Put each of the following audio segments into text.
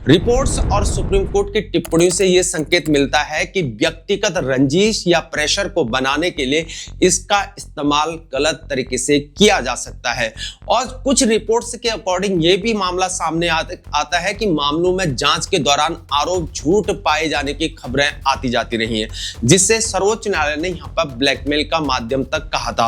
Reports और supreme court की टिप्पणियों से यह संकेत मिलता है कि व्यक्तिगत रंजिश या प्रेशर को बनाने के लिए इसका इस्तेमाल गलत तरीके से किया जा सकता है। और कुछ रिपोर्ट्स के अकॉर्डिंग यह भी मामला सामने आता है कि मामलों में जांच के दौरान आरोप झूठ पाए जाने की खबरें आती जाती रही हैं, जिससे सर्वोच्च न्यायालय ने यहां पर ब्लैकमेल का माध्यम तक कहा था।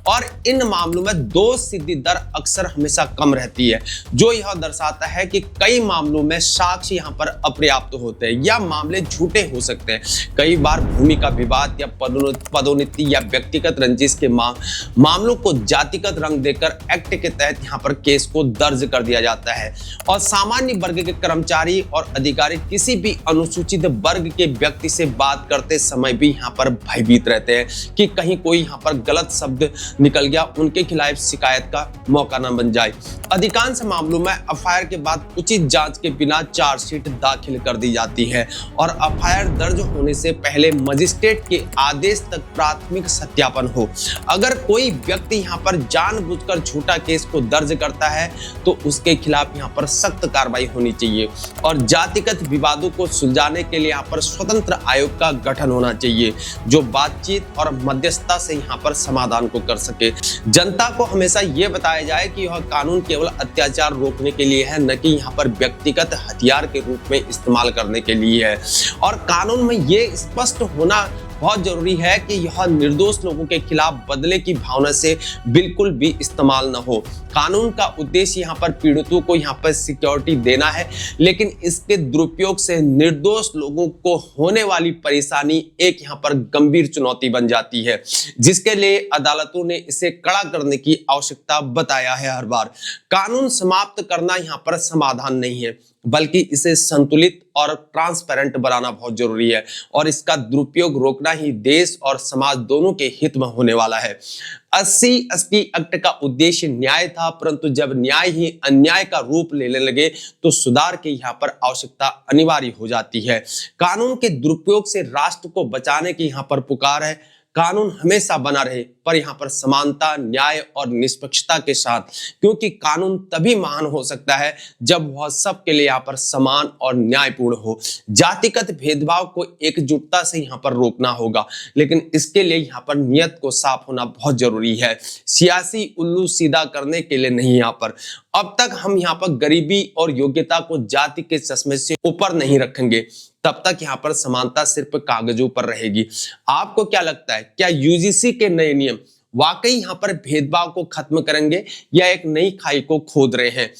और इन मामलों में दोष सिद्धि दर अक्सर हमेशा कम रहती है, जो यह दर्शाता है कि कई मामलों में साक्ष्य यहां पर अपर्याप्त होते हैं या मामले झूठे हो सकते हैं। कई बार भूमि का विवाद या पदोन्नति या व्यक्तिगत रंजिश के मामलों को जातिगत रंग देकर एक्ट के तहत यहां पर केस को दर्ज कर दिया जाता है। और सामान्य वर्ग के कर्मचारी और अधिकारी किसी भी अनुसूचित वर्ग के व्यक्ति से बात करते समय भी यहां पर भयभीत रहते हैं कि कहीं कोई यहां पर गलत शब्द निकल गया, उनके खिलाफ शिकायत का मौका न बन जाए। अधिकांश मामलों में एफआईआर के बाद उचित जांच के बिना चार्जशीट दाखिल कर दी जाती है और एफआईआर दर्ज होने से पहले मजिस्ट्रेट के आदेश तक प्राथमिक सत्यापन हो। अगर कोई व्यक्ति यहां पर जानबूझकर झूठा केस को दर्ज करता है तो उसके खिलाफ यहां पर सख्त कार्रवाई होनी चाहिए और जातिगत विवादों को सुलझाने के लिए यहां पर स्वतंत्र आयोग का गठन होना चाहिए, जो बातचीत और मध्यस्थता से यहां पर समाधान को कर सके। जनता को हमेशा यह बताया जाए कि यह कानून केवल अत्याचार रोकने के लिए है, न कि यहाँ पर व्यक्तिगत हथियार के रूप में इस्तेमाल करने के लिए है। और कानून में यह स्पष्ट होना बहुत जरूरी है कि यह निर्दोष लोगों के खिलाफ बदले की भावना से बिल्कुल भी इस्तेमाल न हो। कानून का उद्देश्य यहाँ पर पीड़ितों को यहाँ पर सिक्योरिटी देना है, लेकिन इसके दुरुपयोग से निर्दोष लोगों को होने वाली परेशानी एक यहाँ पर गंभीर चुनौती बन जाती है, जिसके लिए अदालतों ने इसे कड़ा करने की आवश्यकता बताया है। हर बार कानून समाप्त करना यहाँ पर समाधान नहीं है, बल्कि इसे संतुलित और ट्रांसपेरेंट बनाना बहुत जरूरी है और इसका दुरुपयोग रोकना ही देश और समाज दोनों के हित में होने वाला है। 80 एक्ट का उद्देश्य न्याय था, परंतु जब न्याय ही अन्याय का रूप लेने लगे तो सुधार की यहाँ पर आवश्यकता अनिवार्य हो जाती है। कानून के दुरुपयोग से राष्ट्र को बचाने की यहाँ पर पुकार है। कानून हमेशा बना रहे, पर यहाँ पर समानता, न्याय और निष्पक्षता के साथ, क्योंकि कानून तभी महान हो सकता है जब वह सबके लिए यहाँ पर समान और न्यायपूर्ण हो। जातिगत भेदभाव को एकजुटता से यहाँ पर रोकना होगा, लेकिन इसके लिए यहाँ पर नियत को साफ होना बहुत जरूरी है, सियासी उल्लू सीधा करने के लिए नहीं। यहाँ पर अब तक हम यहाँ पर गरीबी और योग्यता को जाति के चश्मे से ऊपर नहीं रखेंगे, तब तक यहाँ पर समानता सिर्फ कागजों पर रहेगी। आपको क्या लगता है, क्या यूजीसी के नए नियम वाकई यहाँ पर भेदभाव को खत्म करेंगे या एक नई खाई को खोद रहे हैं?